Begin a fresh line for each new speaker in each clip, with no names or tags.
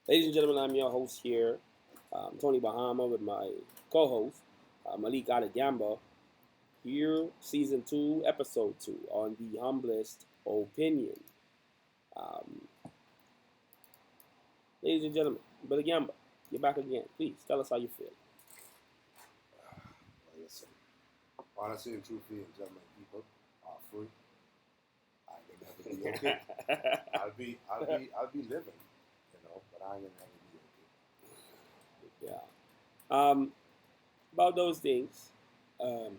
Ladies and gentlemen, I'm your host here, Tony Bahama, with my co-host Malik Adegamba. Here, season 2, episode 2, on the Humblest Opinion. Um, Ladies and gentlemen, Brother Gamba, you're back again. Please tell us how you feel.
Well, listen, honestly and truthfully, and gentlemen, people are free. I will never be okay. I'll be living, but I will never be
Yeah. Um, about those things, um,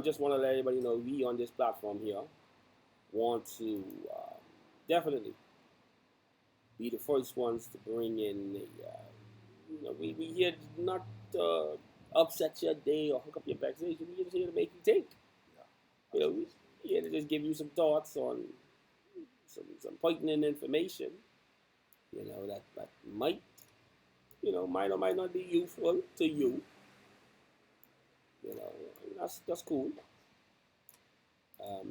just want to let everybody know we on this platform here want to definitely be the first ones to bring in we here not upset your day or hook up your vaccination. We just here to make you think.
okay.
You know, we here to just give you some thoughts on some pertinent information. That might might or might not be useful to you. You know, that's cool.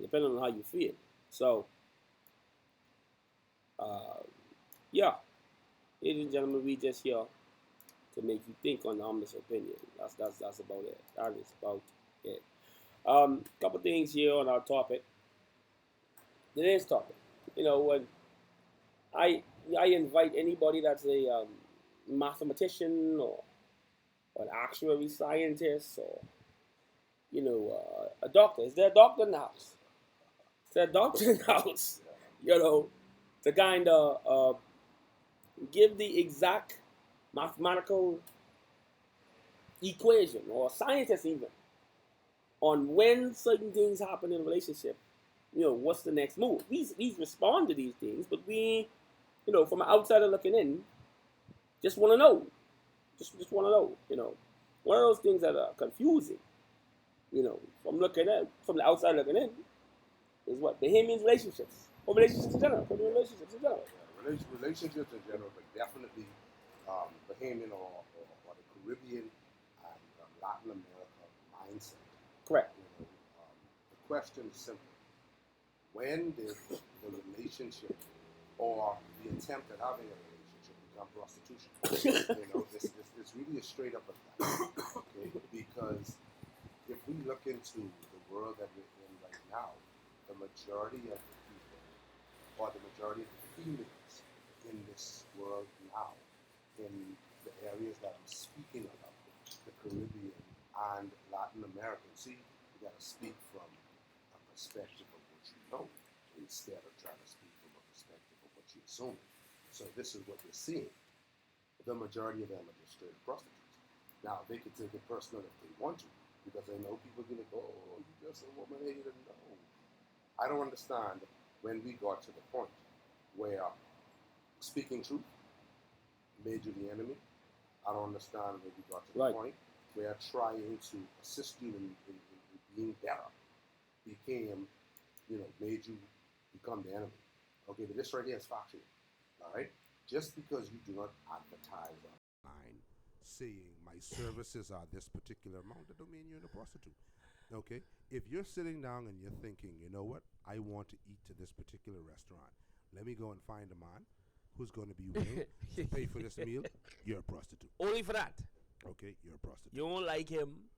Depending on how you feel. So, uh, yeah, ladies and gentlemen, we just here to make you think on the Humblest Opinion. That's about it. That is about it. Couple things here on our topic. Today's topic. When I I invite anybody that's a mathematician or an actuary scientist or a doctor. Is there a doctor in the house? Is there a doctor in the house? To kind of give the exact mathematical equation or scientist even on when certain things happen in a relationship. What's the next move? We respond to these things, but we, from an outsider looking in, just want to know. Just want to know. One of those things that are confusing. From the outside looking in, is what Bahamian relationships or relationships in general. Relationships in general.
Relationships in general, but definitely Bahamian or the Caribbean and Latin America mindset.
Correct.
The question is simple: when did the relationship or the attempt at having a relationship become prostitution? It's really a straight up attack. Okay, because if we look into the world that we're in right now, the majority of the people, or the majority of the females in this world now, in the areas that I'm speaking about, the Caribbean and Latin America, see, you got to speak from a perspective of what you know instead of trying to speak from a perspective of what you assume. So this is what we're seeing. The majority of them are just straight prostitutes. Now, they can take it personal if they want to, because they know people are going to go, oh, you're just a woman hater. No. I don't understand when we got to the point where speaking truth made you the enemy. I don't understand when we got to the point where trying to assist you in being better became, made you become the enemy. Okay, but this right here is factual. All right? Just because you do not advertise online saying my services are this particular amount, that don't mean you're a prostitute. Okay? If you're sitting down and you're thinking, you know what, I want to eat to this particular restaurant, let me go and find a man who's going to be willing to pay for this meal, you're a prostitute.
Only for that.
Okay, you're a prostitute.
You don't like him,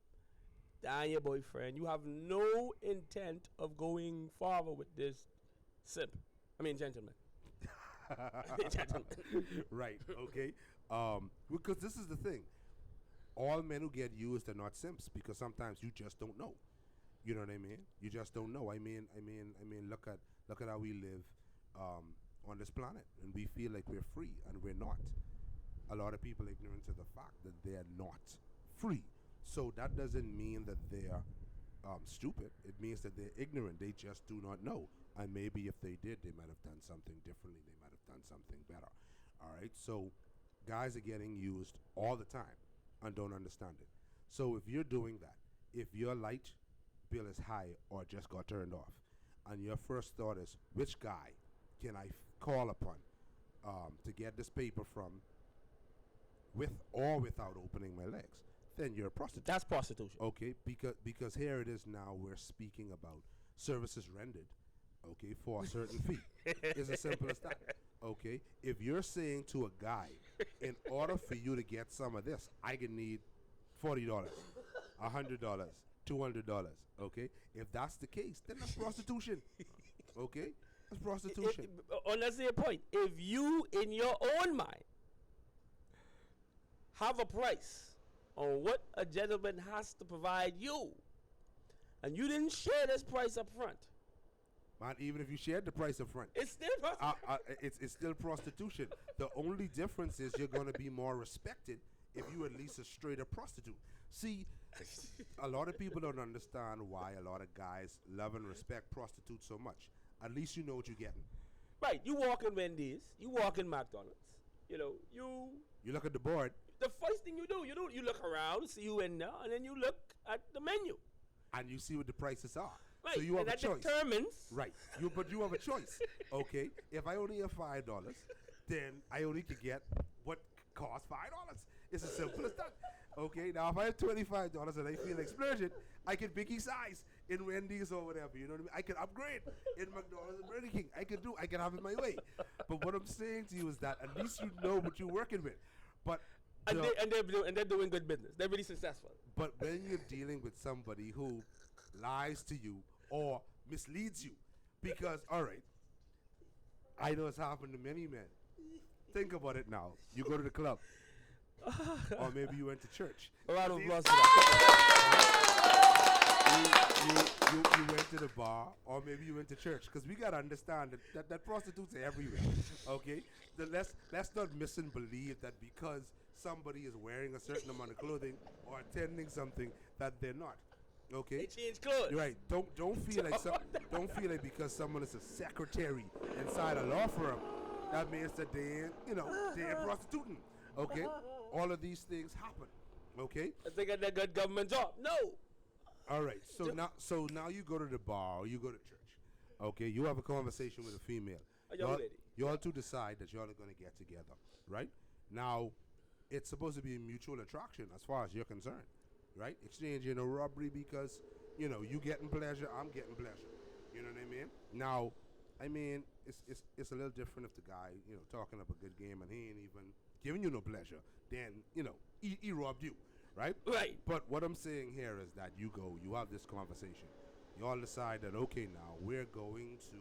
and your boyfriend. You have no intent of going forward with this gentleman.
Right, okay. Because this is the thing. All men who get used are not simps, because sometimes you just don't know. You know what I mean? You just don't know. I mean, look at how we live on this planet, and we feel like we're free, and we're not. A lot of people are ignorant to the fact that they're not free. So that doesn't mean that they're stupid. It means that they're ignorant. They just do not know. And maybe if they did, they might have done something differently. They might have done something better. All right. So guys are getting used all the time and don't understand it. So if you're doing that, if your light bill is high or just got turned off, and your first thought is, which guy can I call upon to get this paper from, with or without opening my legs, then you're a prostitute.
That's prostitution.
Okay, because here it is now. We're speaking about services rendered okay, for a certain fee. It's as simple as that. Okay, if you're saying to a guy, in order for you to get some of this, I can need $40, $100, $200. Okay, if that's the case, then that's prostitution. Okay, that's prostitution.
Let's say a point. If you, in your own mind, have a price on what a gentleman has to provide you, and you didn't share this price up front,
Man, even if you shared the price up front,
it's still prostitution.
it's still prostitution. The only difference is you're going to be more respected if you at least a straight up prostitute. See, a lot of people don't understand why a lot of guys love and respect prostitutes so much. At least you know what you're getting.
Right, you walk in Wendy's, you walk in McDonald's,
You look at the board,
the first thing you do, you look around, see who in there, and then you look at the menu.
and you see what the prices are.
Right,
So you have
and
a
that
choice.
determines.
Right. But you have a choice. Okay. If I only have $5, then I only can get what costs $5. It's as simple as that. Okay. Now if I have $25 and I feel like splurging, I can biggie size in Wendy's or whatever. You know what I mean? I can upgrade in McDonald's and Burger King. I can have it my way. But what I'm saying to you is that at least you know what you're working with. But
They're doing good business. They're really successful.
But when you're dealing with somebody who lies to you or misleads you, because, all right, I know it's happened to many men. Think about it now. You go to the club, or maybe you went to church.
A round of applause.
You went to the bar, or maybe you went to church, because we gotta understand that prostitutes are everywhere. Okay, let's not miss and believe that because somebody is wearing a certain amount of clothing or attending something that they're not. Okay,
They change clothes.
you're right. Don't feel like because someone is a secretary inside a law firm, that means that they ain't prostituting. Okay, all of these things happen. Okay.
They got that good government job. No.
All right. So now you go to the bar or you go to church. Okay. You have a conversation with a female.
A young lady.
You all two decide that y'all are going to get together. Right. Now, it's supposed to be a mutual attraction as far as you're concerned. Right. Exchanging a robbery because you getting pleasure, I'm getting pleasure. You know what I mean? Now, I mean it's a little different if the guy talking up a good game and he ain't even giving you no pleasure. Then he robbed you. Right?
Right.
But what I'm saying here is that you have this conversation. You all decide that, okay, now we're going to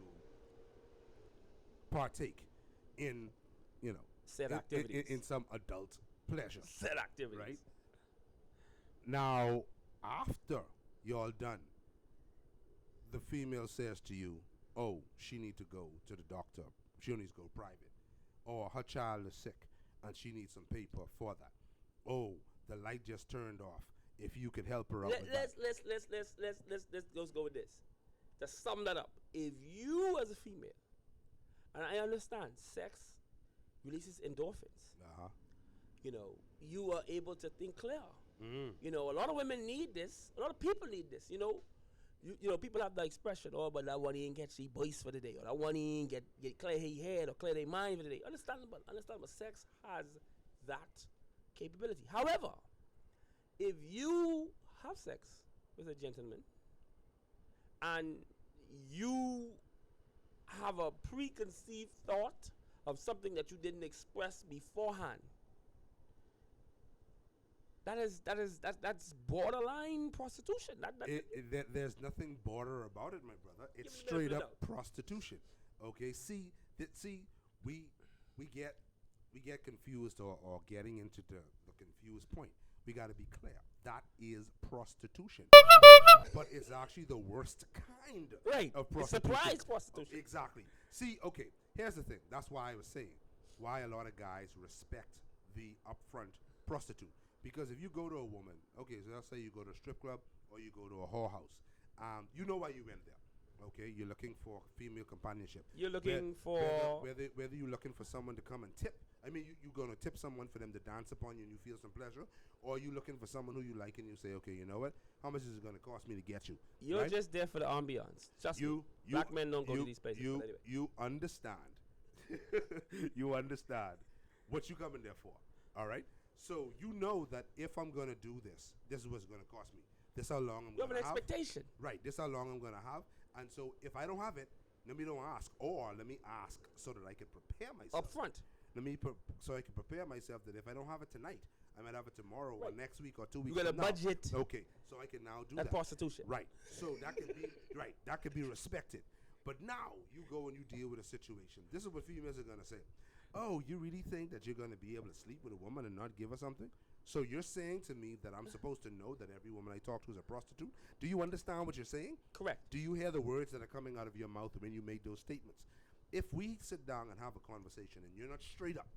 partake in,
Said activities.
in some adult pleasure.
Said activities.
Right? Now, after y'all done, the female says to you, oh, she need to go to the doctor. She needs to go private. Or her child is sick and she needs some paper for that. Oh, the light just turned off. If you could help her out with that.
Let's go with this. To sum that up, if you as a female, and I understand sex releases endorphins.
Uh-huh.
You are able to think clear.
Mm.
A lot of women need this. A lot of people need this. People have the expression, oh, but that one ain't get she voice for the day, or that one ain't get clear her head or clear their mind for the day. Understandable. Sex has that capability. However, if you have sex with a gentleman and you have a preconceived thought of something that you didn't express beforehand, that's borderline prostitution.
There's nothing border about it, my brother. It's straight up prostitution. Okay, we get confused or getting into the confused point. We got to be clear. That is prostitution. But it's actually the worst kind of prostitution.
Surprise prostitution.
Exactly. See, okay, here's the thing. That's why I was saying why a lot of guys respect the upfront prostitute. Because if you go to a woman, okay, so let's say you go to a strip club or you go to a whorehouse, you know why you went there. Okay, you're looking for female companionship.
You're looking for
whether you're looking for someone to come and tip. I mean, you're gonna tip someone for them to dance upon you and you feel some pleasure, or you looking for someone who you like and you say, okay, you know what? How much is it gonna cost me to get you?
You're
right?
just there for the ambiance. Black men don't go to these places. Anyway.
You understand. You understand what you coming there for. All right. So you know that if I'm gonna do this, this is what's gonna cost me. This is how long I'm gonna have.
You have an expectation.
Right. This is how long I'm gonna have. And so if I don't have it, Let me don't ask, or let me ask so that I can prepare myself.
Up front.
So I can prepare myself that if I don't have it tonight, I might have it tomorrow or next week or 2 weeks.
You got a
from now.
budget.
Okay, so I can now do that.
That's prostitution.
Right. So that can be right. That can be respected. But now you go and you deal with a situation. This is what females are gonna say. Oh, you really think that you're gonna be able to sleep with a woman and not give her something? So you're saying to me that I'm supposed to know that every woman I talk to is a prostitute? Do you understand what you're saying?
Correct.
Do you hear the words that are coming out of your mouth when you make those statements? If we sit down and have a conversation and you're not straight up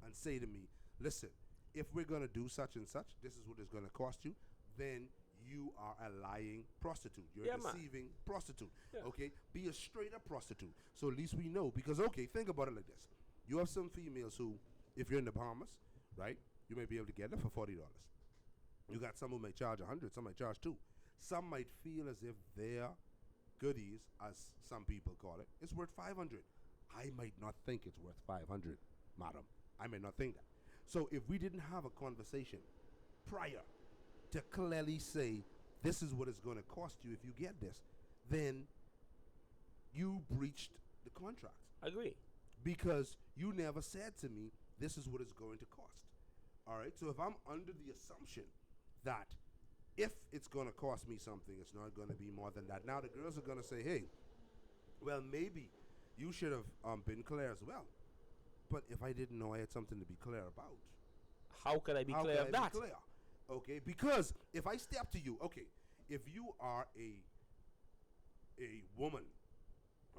and say to me, listen, if we're going to do such and such, this is what it's going to cost you, then you are a lying prostitute. You're a deceiving prostitute. Yeah. Okay? Be a straight up prostitute. So at least we know. Because, okay, think about it like this. You have some females who, if you're in the Bahamas, right, you may be able to get them for $40. You got some who may charge $100, some might charge $2. Some might feel as if their goodies, as some people call it, is worth $500. I might not think it's worth $500, madam. I may not think that. So if we didn't have a conversation prior to clearly say, this is what it's going to cost you if you get this, then you breached the contract.
I agree.
Because you never said to me, this is what it's going to cost. All right? So if I'm under the assumption that if it's going to cost me something, it's not going to be more than that. Now the girls are going to say, hey, well, maybe you should have been clear as well. But if I didn't know I had something to be clear about,
how could I be clear of that?
Okay, because if I step to you, okay, if you are a woman,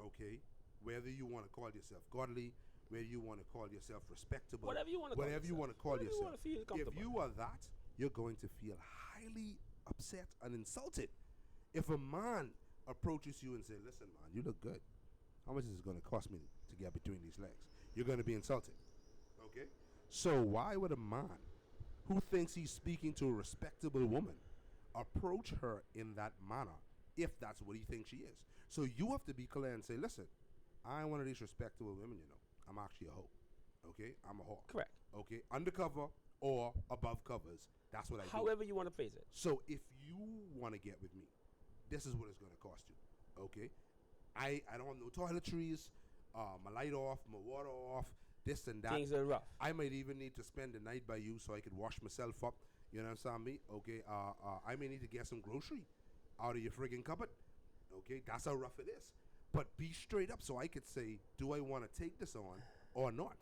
okay, whether you want to call yourself godly, whether you want to call yourself respectable,
whatever you want to call yourself,
if you are that, you're going to feel highly upset and insulted. If a man approaches you and says, listen, man, you look good. How much is it going to cost me to get between these legs? You're going to be insulted. Okay? So why would a man who thinks he's speaking to a respectable woman approach her in that manner if that's what he thinks she is? So you have to be clear and say, listen, I ain't one of these respectable women, you know. I'm actually a hoe. Okay? I'm a whore.
Correct.
Okay? Undercover or above covers. That's what I do.
However you want to phrase it.
So if you want to get with me, this is what it's going to cost you. Okay? I don't have no toiletries, my light off, my water off, this and that.
Things are rough.
I might even need to spend the night by you so I could wash myself up. You know what I'm saying? Okay? I may need to get some grocery out of your friggin' cupboard. Okay? That's how rough it is. But be straight up so I could say, do I want to take this on or not?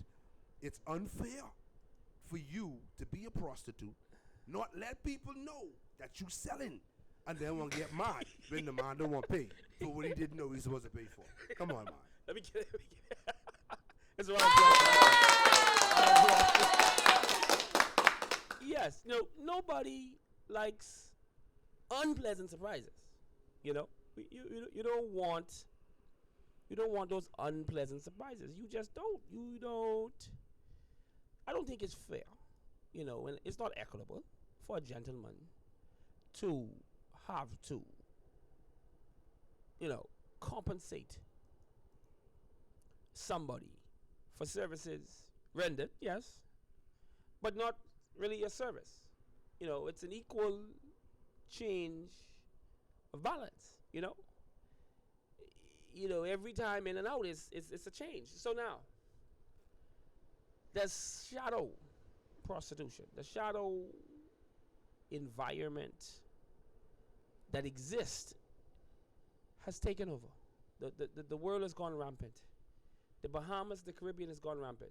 It's unfair for you to be a prostitute, not let people know that you selling, and then want to get mad when the man don't want to pay for what he didn't know he's supposed to pay for. Come on, man.
Let me get it. That's what I'm Yes, no, nobody likes unpleasant surprises. You know, you don't want those unpleasant surprises. You just don't. You don't. I don't think it's fair. You know, and it's not equitable for a gentleman to have to, you know, compensate somebody for services rendered, yes, but not really a service. You know, it's an equal change of balance, you know. You know, every time in and out it's a change. So now, there's shadow prostitution, the shadow environment that exists has taken over. The world has gone rampant. The Bahamas, the Caribbean has gone rampant.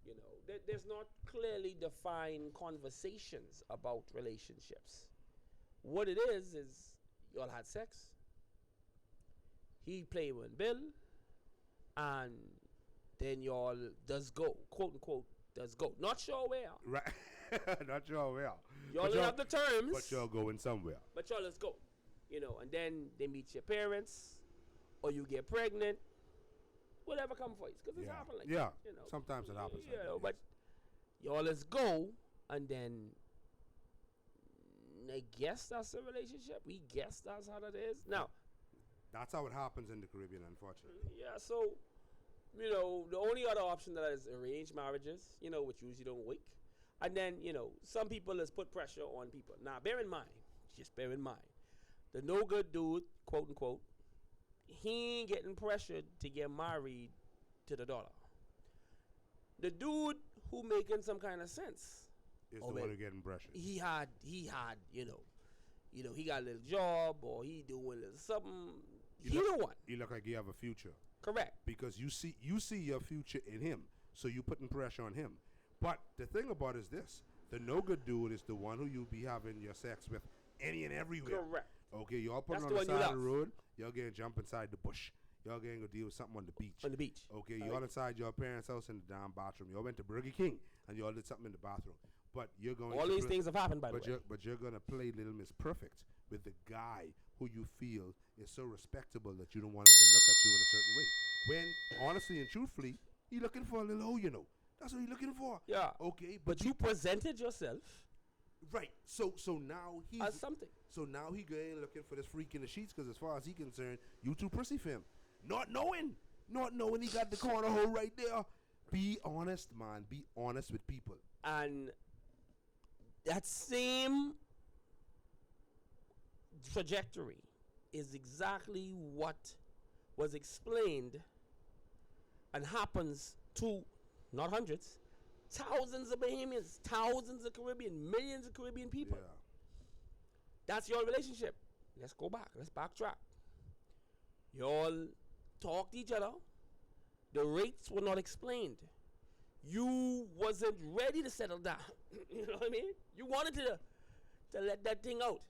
You know, there's not clearly defined conversations about relationships. What it is y'all had sex, he played one bill, and then y'all does go, quote unquote, does go. Not sure where.
Right. Not sure where.
Y'all have the terms.
But y'all going somewhere.
But y'all let's go. You know, and then they meet your parents, or you get pregnant, whatever come for you. Because it's happened like that. You know.
Sometimes it happens.
You know, but y'all let's go, and then I guess that's the relationship. We guess that's how that is. Now,
that's how it happens in the Caribbean, unfortunately.
Yeah, so, you know, the only other option that is arranged marriages, you know, which usually don't work. And then, you know, some people has put pressure on people. Now, bear in mind, just bear in mind, the no good dude, quote unquote, he ain't getting pressured to get married to the daughter. The dude who making some kind of sense
Is the one who getting pressured.
He had, he got a little job or he doing a little something. He the one.
You look like you have a future.
Correct.
Because you see your future in him, so you putting pressure on him. But the thing about it is this: the no good dude is the one who you be having your sex with any and everywhere.
Correct.
Okay, y'all putting
That's
on the
the one
side
you
of the road, y'all getting jump inside the bush. Y'all getting go deal with something on the beach.
On the beach.
Okay, y'all inside your parents' house in the damn bathroom. Y'all went to Burger King and y'all did something in the bathroom. But you're going
all these things have happened, by the way.
But you're gonna play Little Miss Perfect with the guy who you feel is so respectable that you don't want him to look at you in a certain way. When honestly and truthfully, he looking for a little hoe, you know. That's what he looking for.
Yeah.
Okay,
but you presented yourself.
Right. So now he's
as something.
So now he going looking for this freak in the sheets because as far as he concerned, you too prissy for him. Not knowing he got the corner hole right there. Be honest, man. Be honest with people.
And that same trajectory is exactly what was explained and happens to not hundreds, thousands of Bahamians, thousands of Caribbean, millions of Caribbean people.
Yeah.
That's your relationship. Let's go back. Let's backtrack. Y'all talked to each other. The rates were not explained. You wasn't ready to settle down. You know what I mean? You wanted to let that thing out.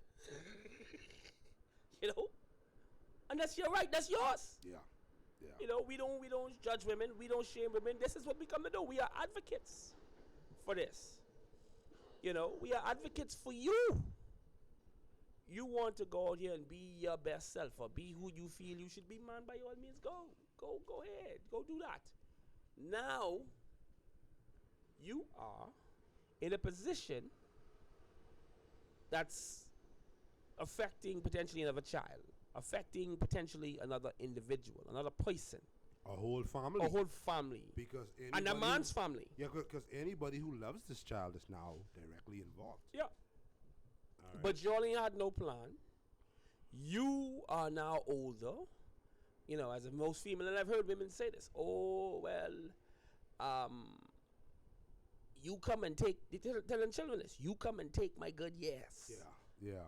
You know? And that's your right. That's yours.
Yeah. Yeah.
You know, we don't judge women. We don't shame women. This is what we come to do. We are advocates for this. You know, we are advocates for you. You want to go out here and be your best self or be who you feel you should be, man, by all means, go ahead. Go do that. Now, you are in a position that's affecting potentially another child, affecting potentially another individual, another person.
A whole family.
A whole family.
Because
and a man's family.
Yeah, because anybody who loves this child is now directly involved.
Yeah.
All right.
But you only had no plan. You are now older. You know, as most female, and I've heard women say this. Oh, well, you come and take, telling children this, you come and take my good years.
Yeah.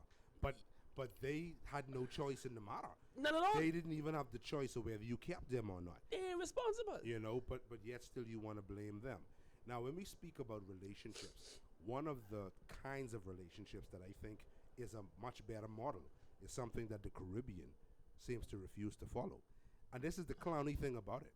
But they had no choice in the matter.
None at all.
They didn't even have the choice of whether you kept them or not.
They're irresponsible.
You know, but yet still you want to blame them. Now, when we speak about relationships, one of the kinds of relationships that I think is a much better model is something that the Caribbean seems to refuse to follow. And this is the clowny thing about it.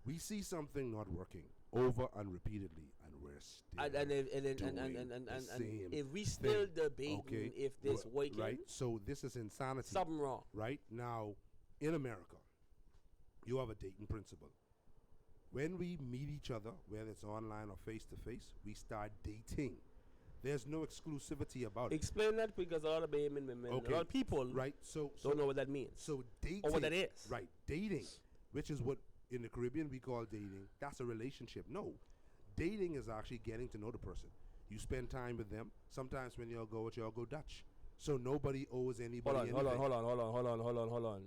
We see something not working over and repeatedly, and we're still doing the same
if we still debating if this working,
right? So this is insanity.
Something wrong.
Right? Now, in America, you have a dating principle. When we meet each other, whether it's online or face-to-face, we start dating. There's no exclusivity about it.
Explain that, because a lot of women, a lot of people don't know what that means.
So dating.
Or what that is.
Right. Dating, which is what in the Caribbean we call dating, that's a relationship. No. Dating is actually getting to know the person. You spend time with them. Sometimes when y'all go Dutch. So nobody owes anybody anything.
Hold on.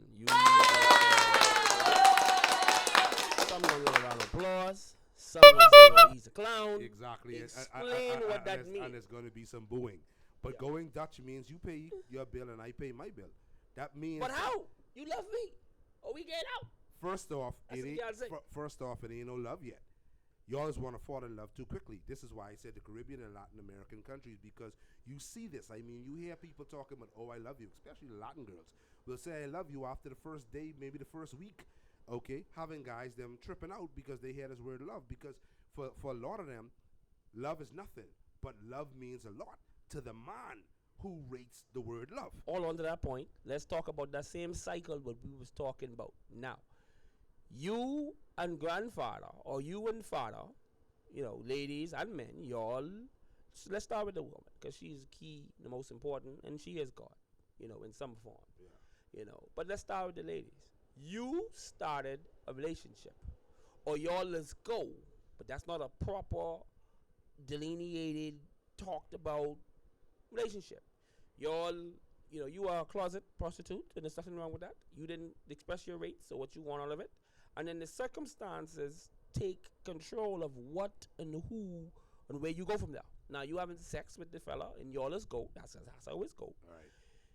Someone give a round of applause. Someone say, well, he's a clown.
Exactly.
Explain what that means.
And there's going to be some booing. But going Dutch means you pay your bill and I pay my bill. That means...
But how? You love me. Or we get out.
First off, it ain't no love yet. You always want to fall in love too quickly. This is why I said the Caribbean and Latin American countries, because you see this. I mean, you hear people talking about, oh, I love you, especially Latin girls will say I love you after the first day, maybe the first week. Okay, having guys them tripping out because they hear this word love, because for a lot of them, love is nothing, but love means a lot to the man who rates the word love.
All on to that point, let's talk about that same cycle what we was talking about. Now, you and grandfather, or you and father, you know, ladies and men, y'all, so let's start with the woman, because she's key, the most important, and she is God, you know, in some form. Yeah. You know, but let's start with the ladies. You started a relationship, or y'all let's go, but that's not a proper, delineated, talked about relationship. Y'all you are a closet prostitute, and there's nothing wrong with that. You didn't express your rates or what you want out of it, and then the circumstances take control of what and who and where you go from there. Now you having sex with the fella, and y'all just go. That's how it go.
All right.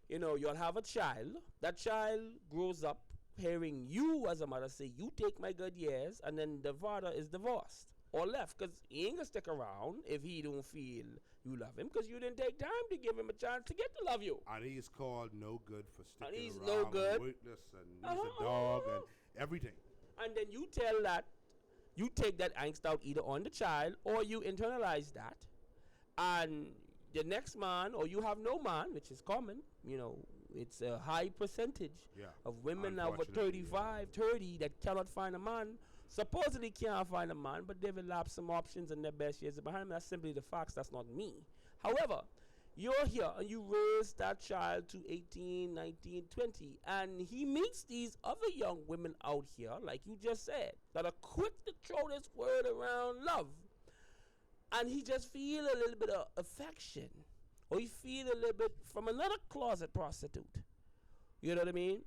You'll have a child. That child grows up hearing you as a mother say, "You take my good years," and then the father is divorced or left because he ain't gonna stick around if he don't feel you love him because you didn't take time to give him a chance to get to love you.
And he's called no good for sticking
And he's
around.
no good.
And weightless, and he's a dog and everything.
And then you take that angst out either on the child or you internalize that, and the next man, or you have no man, which is common. It's a high percentage of women over 35, 30 that cannot find a man. Supposedly can't find a man, but they've elapsed some options in their best years behind them. That's simply the facts. That's not me. However, you're here and you raise that child to 18, 19, 20, and he meets these other young women out here, like you just said, that are quick to throw this word around love. And he just feel a little bit of affection, or he feel a little bit from another closet prostitute. You know what I mean?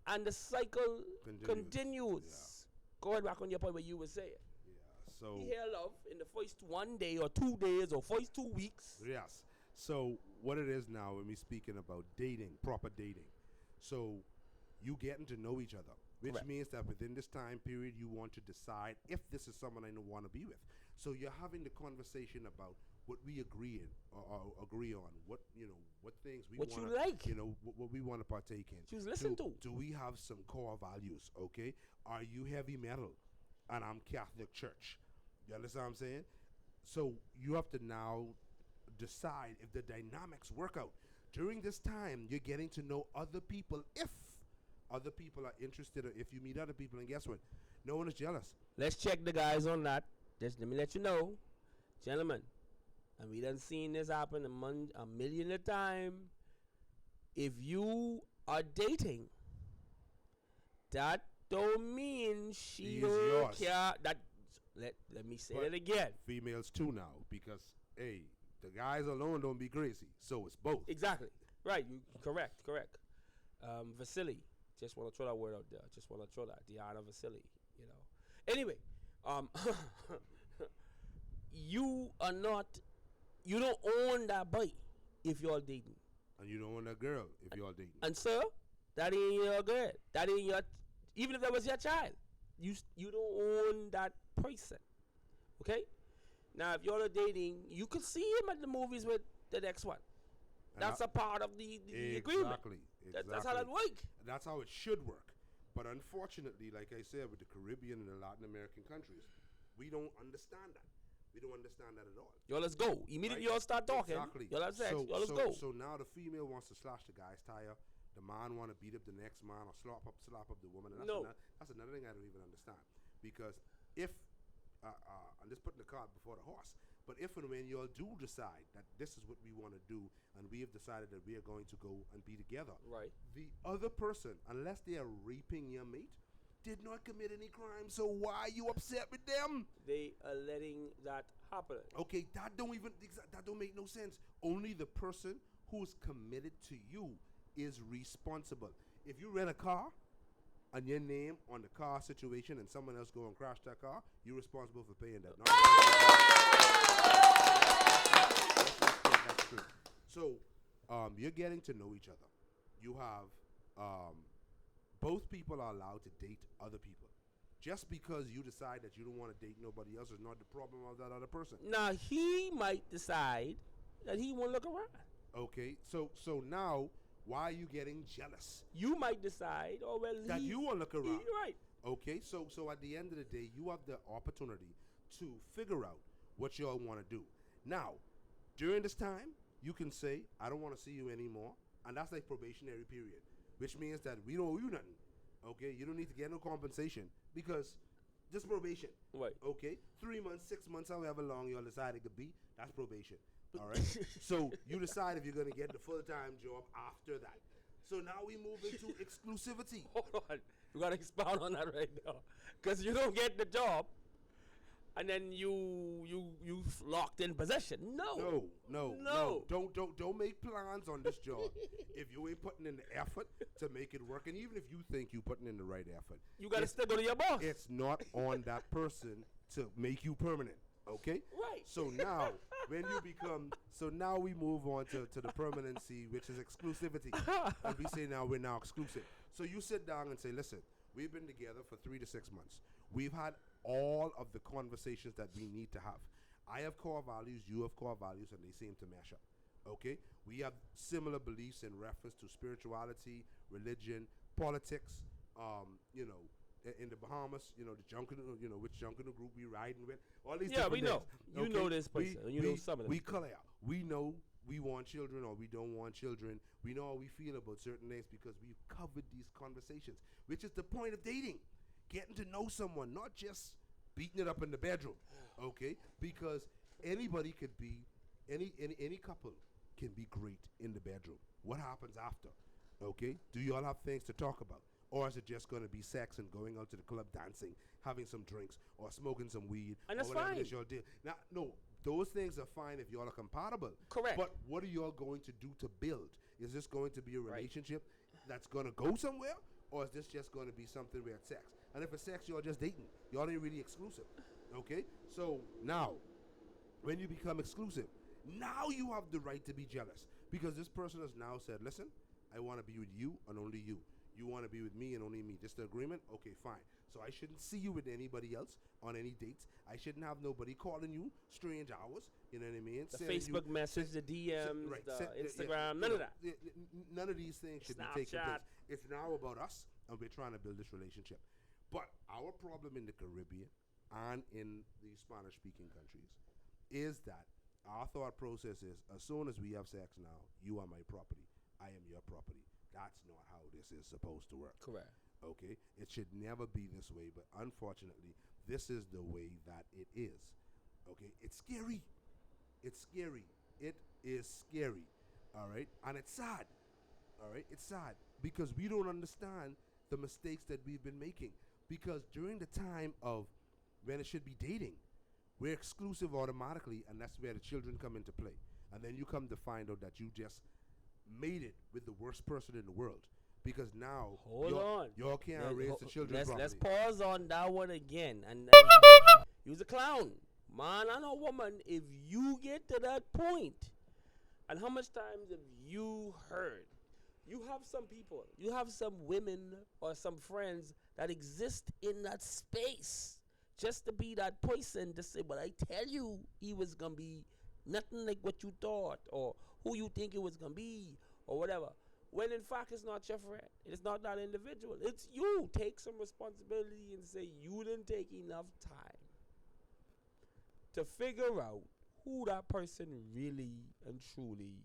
And the cycle continues. Going back on your point where you were saying.
Yeah. So
he hear love in the first 1 day or 2 days or first 2 weeks.
Yes. So what it is now when we speaking about dating, proper dating. So you getting to know each other, which
Correct.
means that within this time period you want to decide if this is someone I want to be with. So you're having the conversation about what we agree on, what things we
What
want,
you like.
what we want to partake in.
Choose listen to.
Do we have some core values? Okay, are you heavy metal, and I'm Catholic Church? You understand what I'm saying? So you have to now decide if the dynamics work out. During this time, you're getting to know other people. If other people are interested, or if you meet other people, and guess what? No one is jealous.
Let's check the guys on that. Just let me let you know, gentlemen, and we done seen this happen a million a time. If you are dating, that don't mean she don't care. Let me say it again.
Females too now, because hey, the guys alone don't be crazy, so it's both.
Exactly. Right. You correct. Vasily. Just want to throw that word out there. Just want to throw that. Diana Vasily. Anyway, you don't own that boy if you're dating.
And you don't own that girl if you're dating.
And sir, that ain't your girl. That ain't your, even if that was your child. You don't own that person. Okay? Now, if you're dating, you could see him at the movies with the next one. That's a part of the agreement.
Exactly.
That's how that works.
That's how it should work. But unfortunately, like I said, with the Caribbean and the Latin American countries, we don't understand that. We don't understand that at all.
Yo, let's go. Immediately y'all start talking.
Exactly.
Y'all have sex. Y'all let's go.
So now the female wants to slash the guy's tire. The man want to beat up the next man or slap up the woman. And that's another thing I don't even understand. Because if, I'm just putting the cart before the horse, but if and when y'all do decide that this is what we want to do, and we have decided that we are going to go and be together,
right?
The other person, unless they are raping your mate, did not commit any crime. So why are you upset with them?
They are letting that happen.
Okay, that don't make no sense. Only the person who is committed to you is responsible. If you rent a car and your name on the car situation and someone else go and crash that car, you're responsible for paying that. That's true. So you're getting to know each other. You have both people are allowed to date other people. Just because you decide that you don't want to date nobody else is not the problem of that other person.
Now he might decide that he won't look around.
Okay, so now why are you getting jealous?
You might decide,
that you will look around.
Right.
Okay, so at the end of the day, you have the opportunity to figure out what y'all want to do. Now, during this time, you can say, I don't want to see you anymore, and that's like probationary period, which means that we don't owe you nothing. Okay, you don't need to get no compensation because just probation.
Right.
Okay, 3 months, 6 months, however long y'all decide it could be, that's probation. All right. So you decide if you're going to get the full-time job after that. So now we move into exclusivity.
Hold on. You got to expound on that right now. Because you don't get the job. and then you locked in possession. No.
Don't make plans on this job if you ain't putting in the effort to make it work. And even if you think you're putting in the right effort,
You gotta still go to your boss.
it's not on that person to make you permanent. Okay?
Right.
So now, now we move on to the permanency, which is exclusivity. And we say now we're now exclusive. So you sit down and say, listen, we've been together for 3 to 6 months. We've had all of the conversations that we need to have. I have core values, you have core values, and they seem to mash up. Okay? We have similar beliefs in reference to spirituality, religion, politics, in the Bahamas, the jungle, which jungle group we riding with, all these different
we know.
things.
You know this person. You know some of them.
We clear. We know we want children or we don't want children. We know how we feel about certain things because we've covered these conversations, which is the point of dating. Getting to know someone, not just beating it up in the bedroom, okay? Because anybody could be, any couple can be great in the bedroom. What happens after, okay? Do you all have things to talk about? Or is it just going to be sex and going out to the club dancing, having some drinks, or smoking some weed,
and that's
or whatever
fine.
it is y'all do? Now, no, those things are fine if y'all are compatible.
Correct.
But what are y'all going to do to build? Is this going to be a relationship that's going to go somewhere? Or is this just going to be something where it's sex? And if it's sex, y'all just dating. Y'all ain't really exclusive. Okay? So now, when you become exclusive, now you have the right to be jealous. Because this person has now said, listen, I want to be with you and only you. You want to be with me and only me. This the agreement? Okay, fine. So I shouldn't see you with anybody else on any dates. I shouldn't have nobody calling you strange hours. You know what I mean?
The Facebook message, the DMs, Instagram, none of that.
None of these things should be taking place. It's now about us, and we're trying to build this relationship. But our problem in the Caribbean and in the Spanish-speaking countries is that our thought process is, as soon as we have sex now, you are my property. I am your property. That's not how this is supposed to work.
Correct.
Okay? It should never be this way, but unfortunately, this is the way that it is. Okay? It's scary. It's scary. It is scary. All right? And it's sad. All right? It's sad because we don't understand the mistakes that we've been making. Because during the time of when it should be dating, we're exclusive automatically, and that's where the children come into play. And then you come to find out that you just made it with the worst person in the world. Because now y'all can't raise the children properly.
Let's pause on that one again. And you's a clown. Man and a woman, if you get to that point, and how much times have you heard? You have some people, you have some women or some friends that exist in that space just to be that person to say, well, I tell you, he was going to be nothing like what you thought or who you think it was going to be or whatever. When in fact, it's not your friend. It's not that individual. It's you. Take some responsibility and say you didn't take enough time to figure out who that person really and truly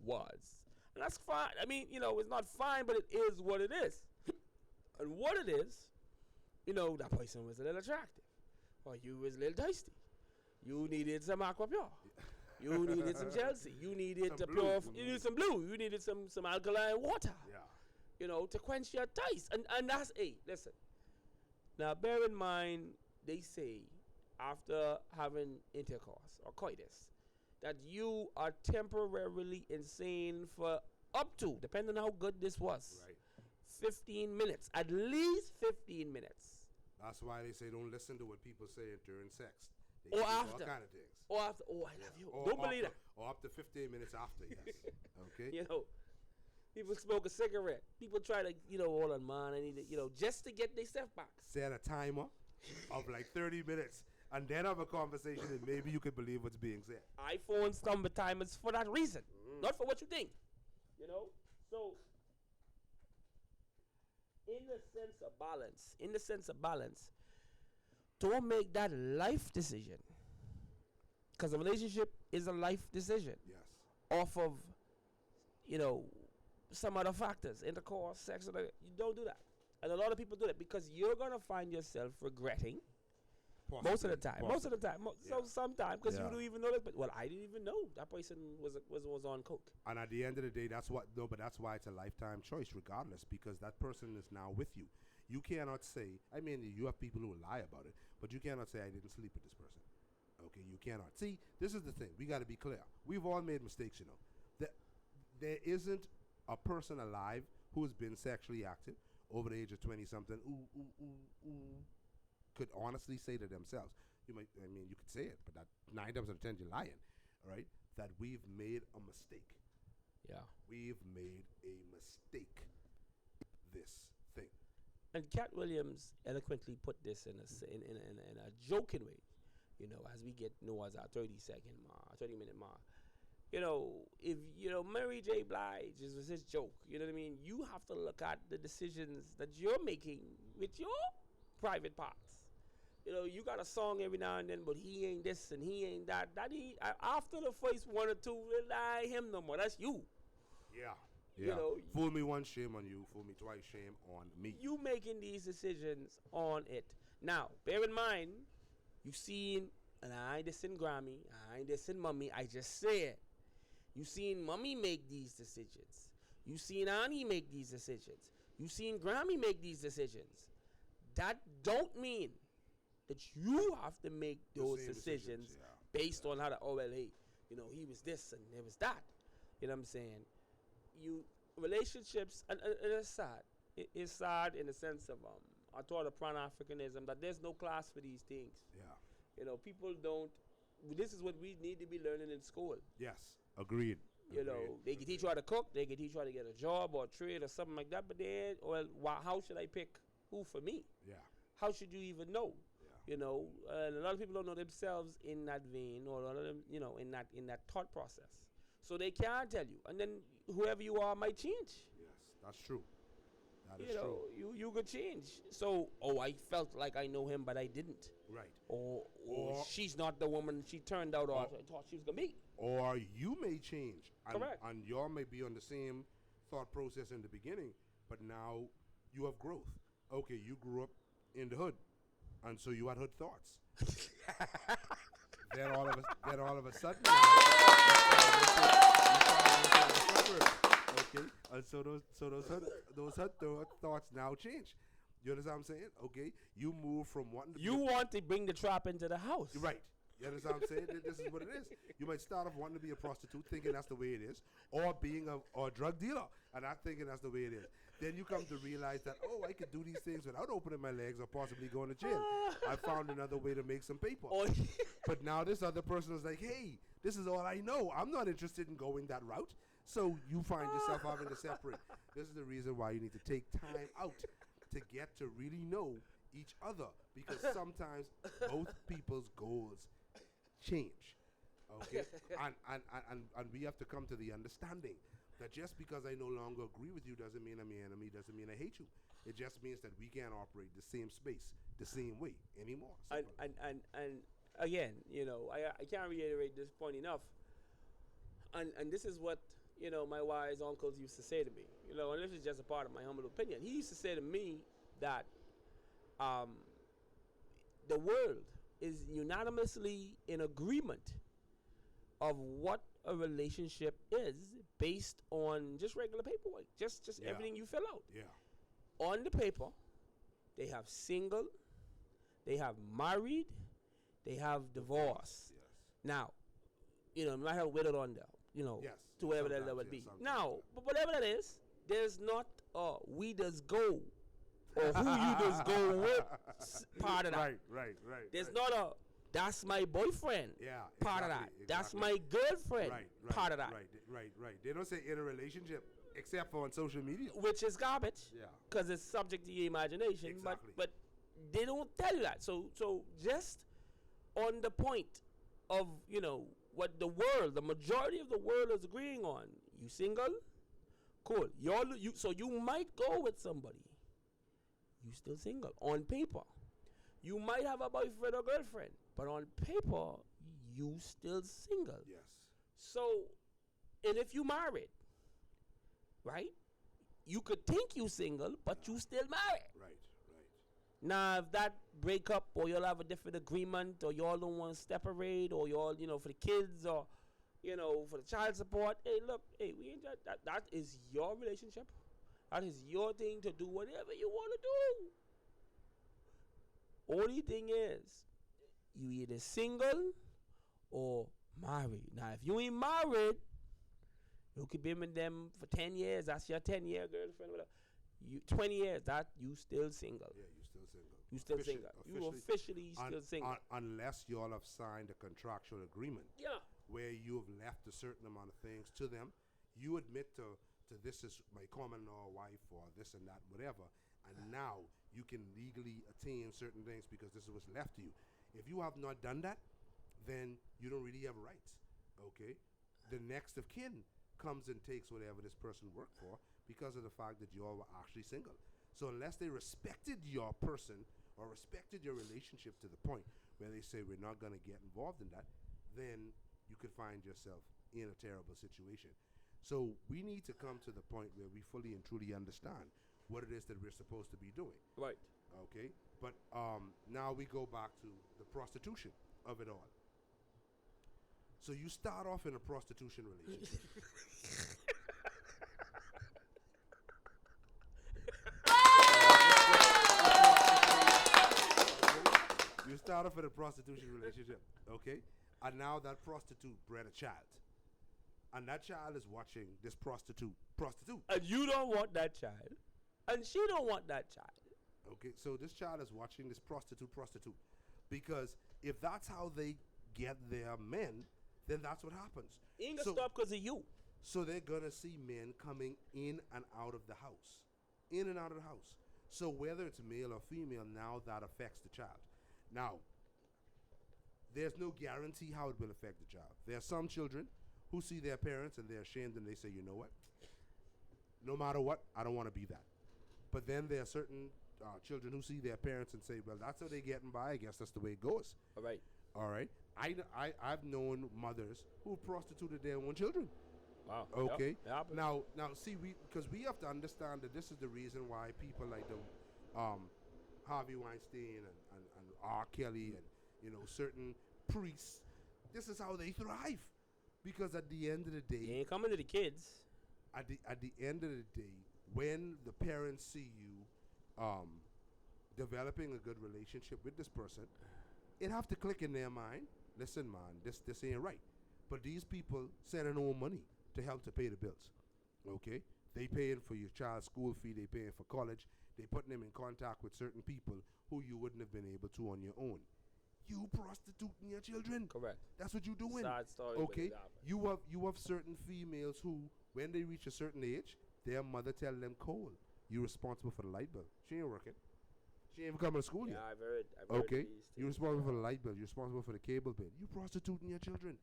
was. And that's fine. I mean, it's not fine, but it is what it is. And what it is, that person was a little attractive. Or you was a little tasty. You needed some aqua pure. You needed some Chelsea. You needed you needed some blue. You needed some alkaline water.
Yeah.
To quench your thirst. And that's listen. Now bear in mind, they say after having intercourse or coitus that you are temporarily insane for up to, depending on how good this was, 15 minutes. At least 15 minutes.
That's why they say don't listen to what people say during sex.
Or after.
All kind of things.
Or after. Oh, I love you. Don't believe that.
Or up to 15 minutes after, yes. Okay?
People smoke a cigarette. People try to, hold on, man, I need to, just to get their stuff back.
Set a timer of like 30 minutes and then have a conversation and maybe you can believe what's being said.
iPhones come with timers for that reason. Not for what you think. So, in the sense of balance, don't make that life decision. Because a relationship is a life decision.
Yes.
Off of, some other factors, intercourse, sex, you don't do that. And a lot of people do that because you're going to find yourself regretting. Possibly. Most of the time. So sometimes, because you don't even know that. But I didn't even know that person was on coke.
And at the end of the day, that's why it's a lifetime choice, regardless, because that person is now with you. You cannot say, I mean, you have people who lie about it, but you cannot say, I didn't sleep with this person. Okay, you cannot. See, this is the thing. We got to be clear. We've all made mistakes, you know. There isn't a person alive who has been sexually active over the age of 20-something who could honestly say to themselves, you could say it, but that 9 times out of 10 you're lying, all right, that we've made a mistake.
Yeah.
We've made a mistake. This thing.
And Cat Williams eloquently put this in a joking way, you know, as we get towards our 30-minute mark. You know, if, you know, Mary J. Blige is his joke, you know what I mean? You have to look at the decisions that you're making with your private parts. You know, you got a song every now and then, but he ain't this and he ain't that. After the first one or two, rely him no more. That's you.
Yeah.
You know,
fool me once, shame on you. Fool me twice, shame on me.
You making these decisions on it. Now, bear in mind, you seen, and I ain't dissing Grammy, I ain't dissing Mummy, I just said, you seen Mummy make these decisions. You seen Annie make these decisions. You seen Grammy make these decisions. That don't mean that you have to make those decisions based on how hey, you know, he was this and it was that. You know what I'm saying? Relationships, and it's sad. It's sad in the sense of, I taught of Pan-Africanism, that there's no class for these things.
Yeah.
You know, people don't, this is what we need to be learning in school.
Yes, agreed.
You know, they can teach you how to cook, they can teach you how to get a job or a trade or something like that, but then, how should I pick who for me?
Yeah.
How should you even know?
Yeah.
You know, and a lot of people don't know themselves in that vein, or a lot of them, you know, in that thought process. So they can't tell you, and then whoever you are might change.
Yes, that's true. That is
you know,
true.
you could change. So, I felt like I know him, but I didn't.
Right.
Or she's not the woman she turned out, or I thought she was gonna be.
Or you may change.
Correct.
And y'all may be on the same thought process in the beginning, but now you have growth. Okay, you grew up in the hood, and so you had hood thoughts. then all of a sudden, okay, and so those hood thoughts now change. You understand what I'm saying? Okay, you move from wanting to.
You want to bring the trap into the house,
right? You understand what I'm saying? This is what it is. You might start off wanting to be a prostitute, thinking that's the way it is, or being a drug dealer, and not thinking that's the way it is. Then you come to realize that, I could do these things without opening my legs or possibly going to jail. I found another way to make some paper. But now this other person is like, hey, this is all I know. I'm not interested in going that route. So you find yourself having to separate. This is the reason why you need to take time out to get to really know each other, because sometimes both people's goals change. Okay? and we have to come to the understanding that just because I no longer agree with you doesn't mean I'm your enemy, doesn't mean I hate you. It just means that we can't operate the same space the same way anymore.
And again, you know, I can't reiterate this point enough. And this is what, you know, my wise uncles used to say to me. You know, and this is just a part of my humble opinion. He used to say to me that the world is unanimously in agreement of what a relationship is based on just regular paperwork, just everything you fill out.
Yeah.
On the paper, they have single, they have married, they have divorce.
Yes.
Now, you know, might have widowed on there, you know, to whatever that would be. Now, but whatever that is, there's not a we does go or who you does go with part of that.
Right.
There's not a that's my boyfriend part of that. That's my girlfriend part of that.
Right. They don't say in a relationship except for on social media.
Which is garbage.
Yeah.
Because it's subject to your imagination.
Exactly.
But they don't tell you that. So just on the point of, you know, what the majority of the world is agreeing on. You single? Cool. So you might go with somebody. You still single on paper. You might have a boyfriend or girlfriend, but on paper, you still single.
Yes.
So, and if you married, right? You could think you single, but you still married.
Right.
Now, if that break up, or you'll have a different agreement, or y'all don't want to separate, or y'all, you know, for the kids, or, you know, for the child support, hey, look, hey, we ain't that is your relationship. That is your thing to do whatever you want to do. Only thing is, you either single or married. Now, if you ain't married, you could be with them for 10 years. That's your 10-year girlfriend. Whatever. You 20 years, that you still single.
Yeah, you still single.
You still single. You officially still single.
Unless you all have signed a contractual agreement.
Yeah.
Where you have left a certain amount of things to them. You admit to this is my common law wife or this and that, whatever. And now you can legally attain certain things because this is what's left to you. If you have not done that, then you don't really have rights. Okay? The next of kin comes and takes whatever this person worked for because of the fact that you all were actually single. So unless they respected your person or respected your relationship to the point where they say we're not going to get involved in that, then you could find yourself in a terrible situation. So we need to come to the point where we fully and truly understand what it is that we're supposed to be doing.
Right.
Okay? But now we go back to the prostitution of it all. So you start off in a prostitution relationship. You start off in a prostitution relationship, okay? And now that prostitute bred a child. And that child is watching this prostitute.
And you don't want that child. And she don't want that child.
Okay, so this child is watching this prostitute. Because if that's how they get their men, then that's what happens.
Ain't gonna stop because of you.
So they're gonna see men coming in and out of the house. In and out of the house. So whether it's male or female, now that affects the child. Now, there's no guarantee how it will affect the child. There are some children who see their parents and they're ashamed and they say, you know what? No matter what, I don't want to be that. But then there are certain children who see their parents and say, well, that's how they're getting by. I guess that's the way it goes. All right. I've known mothers who prostituted their own children.
Wow.
Okay.
Yep.
Now, see, because we have to understand that this is the reason why people like the Harvey Weinstein and R. Kelly and certain priests, this is how they thrive. Because at the end of the day,
you ain't coming to the kids.
At the end of the day, when the parents see you developing a good relationship with this person, it have to click in their mind. Listen, man, this ain't right. But these people sending home money to help to pay the bills. Okay? They paying for your child's school fee. They paying for college. They putting them in contact with certain people who you wouldn't have been able to on your own. You prostituting your children.
Correct.
That's what you doing.
Sad story.
Okay? You have certain females who, when they reach a certain age, their mother tell them, Cole, you responsible for the light bill. She ain't working. She ain't coming to school yet.
Yeah, I've heard
okay? You're responsible for the light bill. You're responsible for the cable bill. You prostituting your children.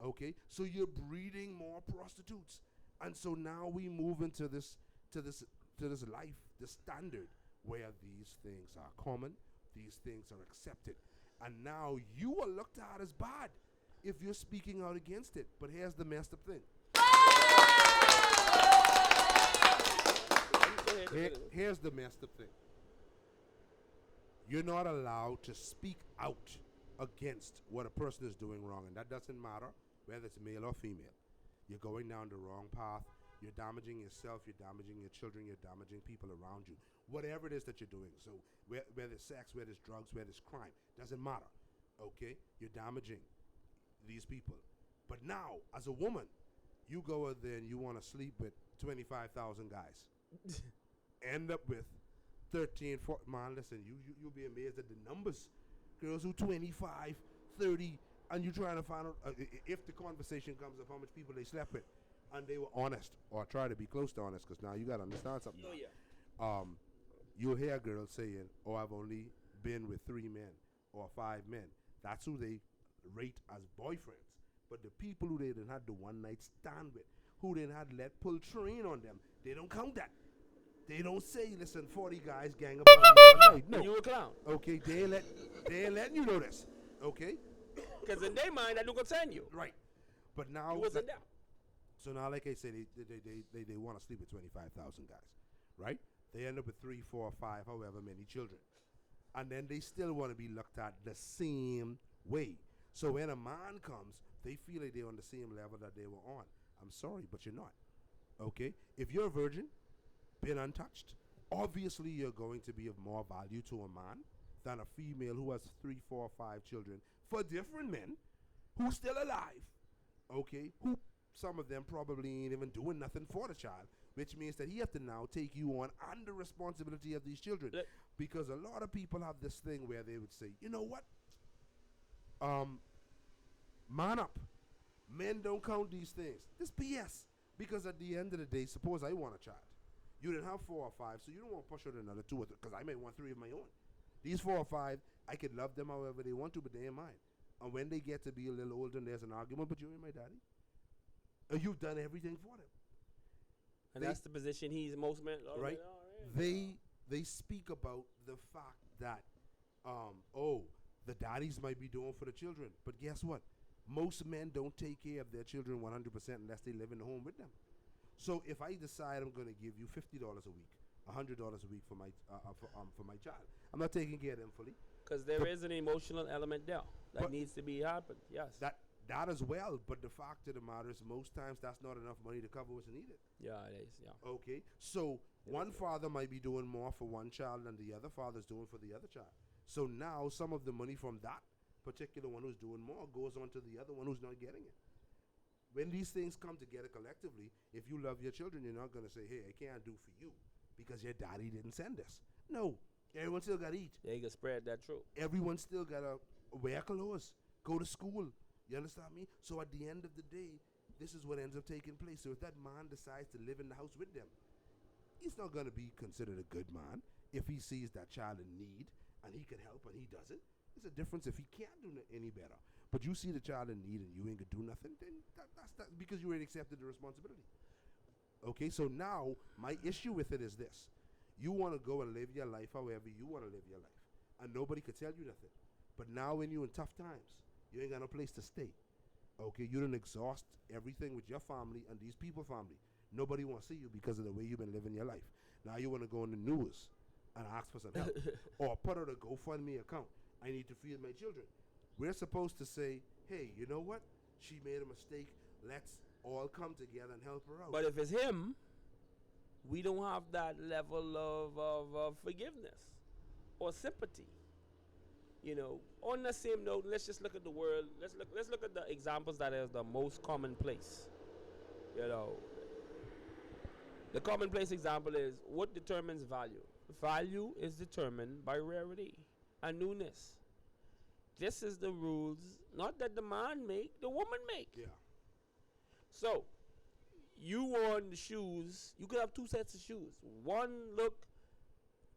Okay? So you're breeding more prostitutes. And so now we move into this life, this standard, where these things are common, these things are accepted. And now you are looked at as bad if you're speaking out against it. But here's the messed up thing. Here's the messed up thing. You're not allowed to speak out against what a person is doing wrong. And that doesn't matter whether it's male or female. You're going down the wrong path. You're damaging yourself. You're damaging your children. You're damaging people around you. Whatever it is that you're doing. So whether it's sex, whether it's drugs, whether it's crime, doesn't matter. Okay? You're damaging these people. But now, as a woman, you go out there and you want to sleep with 25,000 guys. End up with 13, 14. Man, listen, you'll be amazed at the numbers. Girls who 25, 30, and you're trying to find out if the conversation comes up how much people they slept with. And they were honest, or try to be close to honest, because now you got to understand something.
Oh, yeah.
You'll hear girls saying, oh, I've only been with 3 men or 5 men. That's who they rate as boyfriends. But the people who they didn't have the one night stand with, who didn't have let pull train on them, they don't count that. They don't say, listen, 40 guys gang up on you one night. No.
You a clown.
Okay, they ain't letting you know this. Okay?
Because in their mind, that don't concern you.
Right. But now...
You wasn't there.
So now, like I said, they want to sleep with 25,000 guys, right? They end up with 3, 4, 5, however many children. And then they still want to be looked at the same way. So when a man comes, they feel like they're on the same level that they were on. I'm sorry, but you're not. Okay? If you're a virgin,
been untouched. Obviously, you're going to be of more value to a man than a female who has 3, 4, 5 children for different men who's still alive. Okay, who some of them probably ain't even doing nothing for the child, which means that he have to now take you on and the responsibility of these children. Because a lot of people have this thing where they would say, you know what, man up, men don't count these things. This BS. Because at the end of the day, suppose I want a child. You didn't have 4 or 5, so you don't want to push out another 2 or 3, because I may want 3 of my own. These 4 or 5, I could love them however they want to, but they ain't mine. And when they get to be a little older and there's an argument, but you ain't my daddy. And you've done everything for them.
And that's the position he's most meant.
Right? They speak about the fact that, the daddies might be doing for the children. But guess what? Most men don't take care of their children 100% unless they live in the home with them. So if I decide I'm going to give you $50 a week, $100 a week for my child, I'm not taking care of them fully.
Because there is an emotional element there that needs to be happened. Yes.
That as well, but the fact of the matter is most times that's not enough money to cover what's needed.
Yeah, it is, yeah.
Okay, so one father might be doing more for one child than the other father's doing for the other child. So now some of the money from that particular one who's doing more goes on to the other one who's not getting it. When these things come together collectively, if you love your children, you're not going to say, hey, I can't do for you because your daddy didn't send this. No, everyone still got to eat.
They can spread that truth.
Everyone still got to wear clothes, go to school. You understand me? So at the end of the day, this is what ends up taking place. So if that man decides to live in the house with them, he's not going to be considered a good man if he sees that child in need and he can help and he doesn't. There's a difference if he can't do any better. But you see the child in need and you ain't going to do nothing, then that's because you already accepted the responsibility. Okay, so now my issue with it is this. You want to go and live your life however you want to live your life. And nobody could tell you nothing. But now when you're in tough times, you ain't got no place to stay. Okay, you done exhaust everything with your family and these people's family. Nobody want to see you because of the way you've been living your life. Now you want to go on the news and ask for some help. Or put out a GoFundMe account. I need to feed my children. We're supposed to say, hey, you know what? She made a mistake. Let's all come together and help her out.
But if it's him, we don't have that level of forgiveness or sympathy. You know, on the same note, let's just look at the world. Let's look at the examples that is the most commonplace. You know, the commonplace example is what determines value. Value is determined by rarity and newness. This is the rules, not that the man make, the woman make.
Yeah.
So, you want the shoes, you could have 2 sets of shoes. One look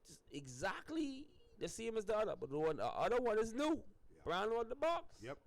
just exactly the same as the other, but the other one is new. Yeah. Brand new on the box.
Yep.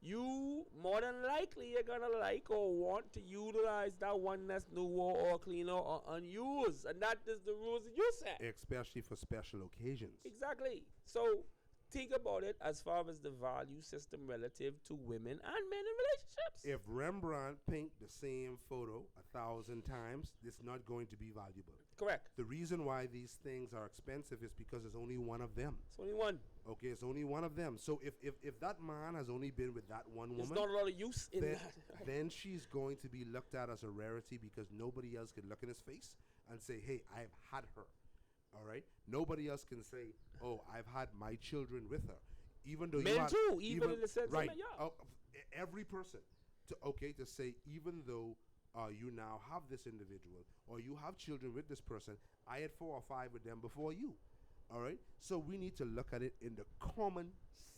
You more than likely you're gonna like or want to utilize that one that's newer or cleaner or unused, and that is the rules that you set.
Especially for special occasions.
Exactly. So think about it as far as the value system relative to women and men in relationships.
If Rembrandt paint the same photo 1,000 times, it's not going to be valuable.
Correct.
The reason why these things are expensive is because there's only one of them.
It's only one.
Okay, it's only one of them. So if that man has only been with that one woman,
there's not a lot of use in that.
Then she's going to be looked at as a rarity because nobody else can look in his face and say, hey, I've had her. All right? Nobody else can say, oh, I've had my children with her. Even though
men too, even in the sense
right,
of men, yeah.
Every person to say, even though you now have this individual or you have children with this person, I had 4 or 5 with them before you. All right? So we need to look at it in the common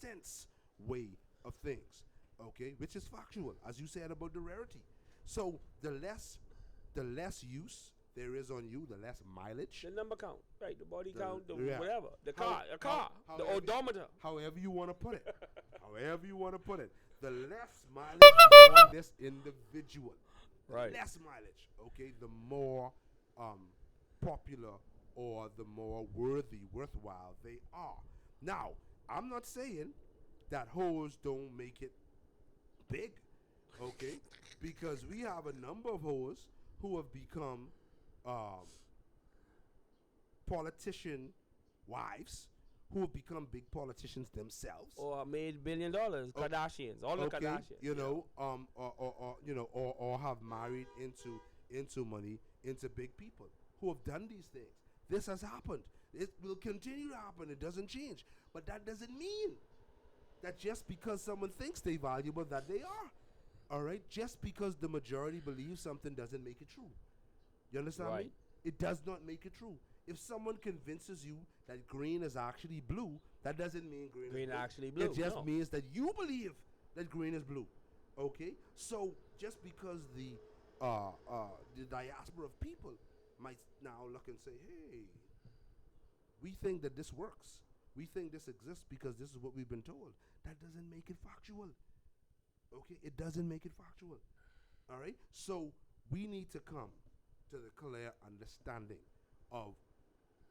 sense way of things, okay? Which is factual, as you said about the rarity. So the less use there is on you, the less mileage.
The number count, right? The body count, whatever. The car, the odometer.
However you want to put it. However you want to put it. The less mileage on this individual.
Right.
Less mileage, okay? The more popular or the more worthwhile they are. Now, I'm not saying that hoes don't make it big, okay? Because we have a number of hoes who have become politician wives, who have become big politicians themselves,
or made $1 billion. Kardashians, all the Kardashians.
You know, or have married into money, into big people. who have done these things. This has happened. It will continue to happen. It doesn't change. But that doesn't mean that just because someone thinks they're valuable, that they are. All right? Just because the majority believes something doesn't make it true. You understand me? It does not make it true. If someone convinces you that green is actually blue, that doesn't mean green is
actually blue.
It just means that you believe that green is blue. Okay? So just because the diaspora of people might now look and say, hey, we think that this works. We think this exists because this is what we've been told. That doesn't make it factual. Okay? It doesn't make it factual. All right? So we need to come to the clear understanding of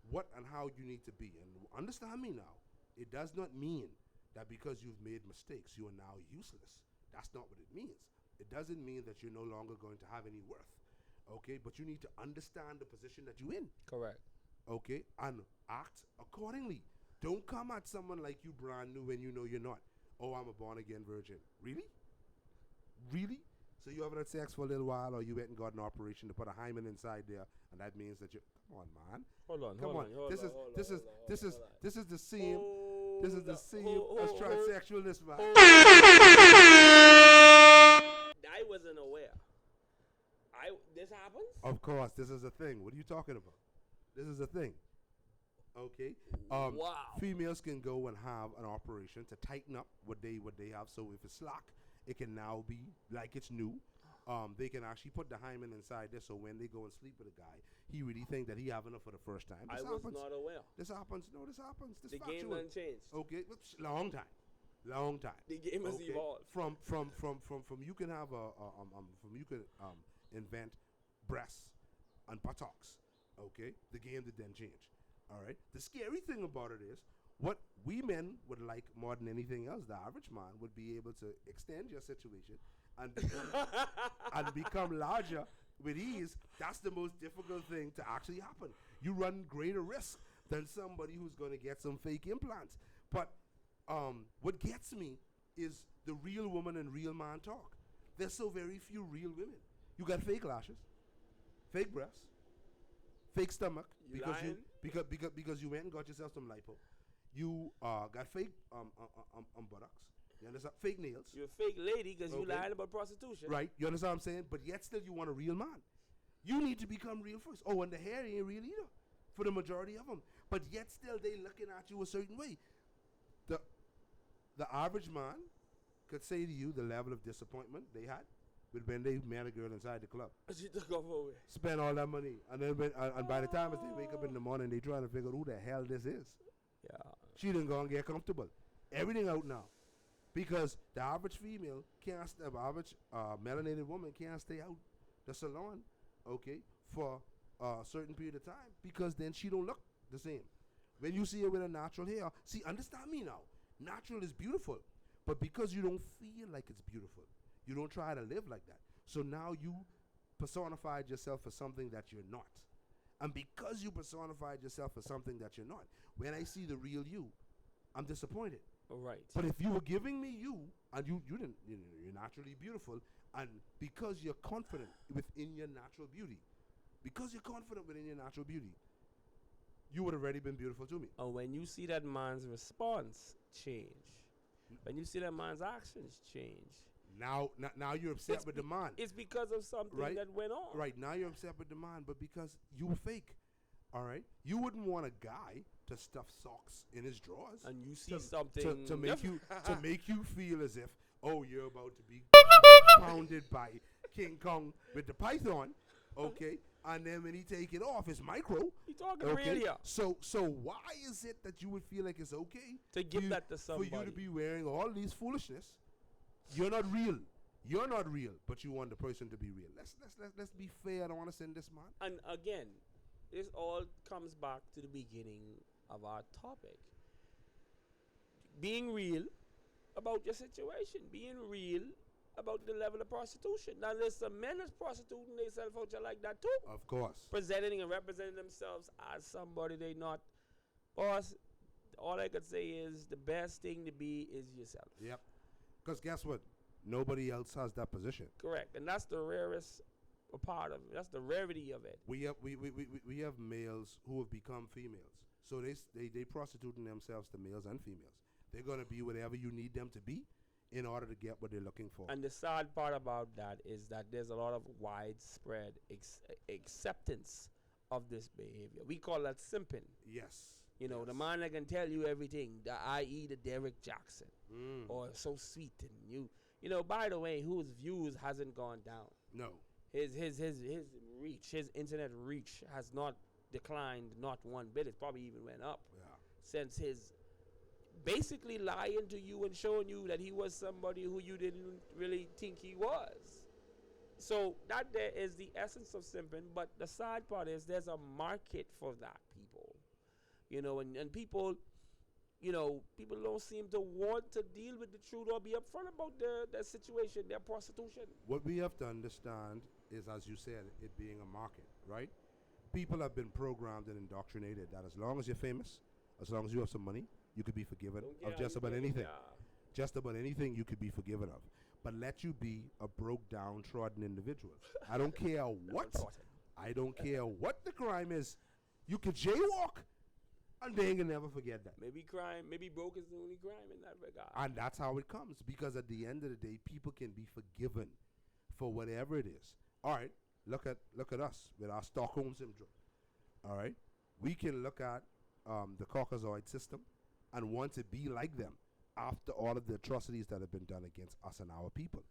what and how you need to be. And understand me now. It does not mean that because you've made mistakes, you are now useless. That's not what it means. It doesn't mean that you're no longer going to have any worth. Okay? But you need to understand the position that you're in.
Correct.
Okay? And act accordingly. Don't come at someone like you brand new when you know you're not. Oh, I'm a born-again virgin. Really? Really? So you haven't had sex for a little while, or you went and got an operation to put a hymen inside there, and that means that you. Come on, man.
Hold on.
This is the same. This is the same as transsexualness, man.
I wasn't aware. This happens?
Of course, this is a thing. What are you talking about? This is a thing. Okay.
Wow.
Females can go and have an operation to tighten up what they have. So if it's slack, it can now be like it's new. They can actually put the hymen inside there, so when they go and sleep with a guy, he really think that he having it for the first time.
I was not aware.
This happens. No, this happens. This
The
factual.
game done changed.
Okay, long time.
The game has evolved.
From you can have you can invent breasts and buttocks. Okay, the game did then change. All right. The scary thing about it is, what we men would like more than anything else, the average man would be able to extend your situation and become larger with ease. That's the most difficult thing to actually happen. You run greater risk than somebody who's going to get some fake implants. But what gets me is the real woman and real man talk. There's so very few real women. You got fake lashes, fake breasts, fake stomach because you went and got yourself some lipo. You got fake buttocks. You understand? Fake nails.
You're a fake lady because you lied about prostitution.
Right. You understand what I'm saying? But yet still you want a real man. You need to become real first. Oh, and the hair ain't real either for the majority of them. But yet still they looking at you a certain way. The average man could say to you the level of disappointment they had when they met a girl inside the club.
She took off away.
Spend all that money. And then and by the time as they wake up in the morning, they try to figure out who the hell this is.
Yeah.
She didn't go and get comfortable. Everything out now. Because the average female can't, the average melanated woman can't stay out the salon, okay, for a certain period of time because then she don't look the same. When you see her with a natural hair, see, understand me now. Natural is beautiful, but because you don't feel like it's beautiful, you don't try to live like that. So now you personified yourself for something that you're not. And because you personified yourself for something that you're not, when I see the real you, I'm disappointed.
Right.
But if you were giving me you, and you're naturally beautiful, and because you're confident within your natural beauty, you would have already been beautiful to me.
And when you see that man's response change, when you see that man's actions change,
now you're upset with the man.
It's because of something that went on.
Right, now you're upset with the man, but because you were fake. All right? You wouldn't want a guy to stuff socks in his drawers.
And you see something
to make you feel as if, oh, you're about to be pounded by King Kong with the python, okay? And then when he take it off, it's micro.
He talking real here.
So why is it that you would feel like it's okay
to give that to somebody?
For you to be wearing all these foolishness? You're not real. You're not real, but you want the person to be real. Let's be fair. I don't want to send this man.
And again, this all comes back to the beginning of our topic. Being real about your situation. Being real about the level of prostitution. Now, there's some men that's prostituting themselves out there like that too.
Of course.
Presenting and representing themselves as somebody they not. Boss, all I could say is the best thing to be is yourself.
Yep. Because guess what? Nobody else has that position.
Correct. And that's the rarest a part of it. That's the rarity of it.
We have males who have become females. So they prostituting themselves to males and females. They're gonna be whatever you need them to be in order to get what they're looking for.
And the sad part about that is that there's a lot of widespread acceptance of this behavior. We call that simping.
Yes.
You know,
yes.
the man that can tell you everything, i.e. the Derek Jackson, or so sweet and you know. By the way, whose views hasn't gone down?
No.
His reach, his internet reach has not declined, not one bit. It's probably even went up since his basically lying to you and showing you that he was somebody who you didn't really think he was. So that there is the essence of simping, but the sad part is there's a market for that, people. You know, and people, you know, people don't seem to want to deal with the truth or be upfront about their situation, their prostitution.
What we have to understand is, as you said, it being a market, right? People have been programmed and indoctrinated that as long as you're famous, as long as you have some money, you could be forgiven of just about anything. Just about anything you could be forgiven of. But let you be a broke down, trodden individual. I don't care what. I don't care what the crime is. You could jaywalk, and they ain't gonna never forget that.
Maybe crime, maybe broke is the only crime in that regard.
And that's how it comes, because at the end of the day, people can be forgiven for whatever it is. All right, look at us with our Stockholm syndrome. All right, we can look at the Caucasoid system and want to be like them after all of the atrocities that have been done against us and our people.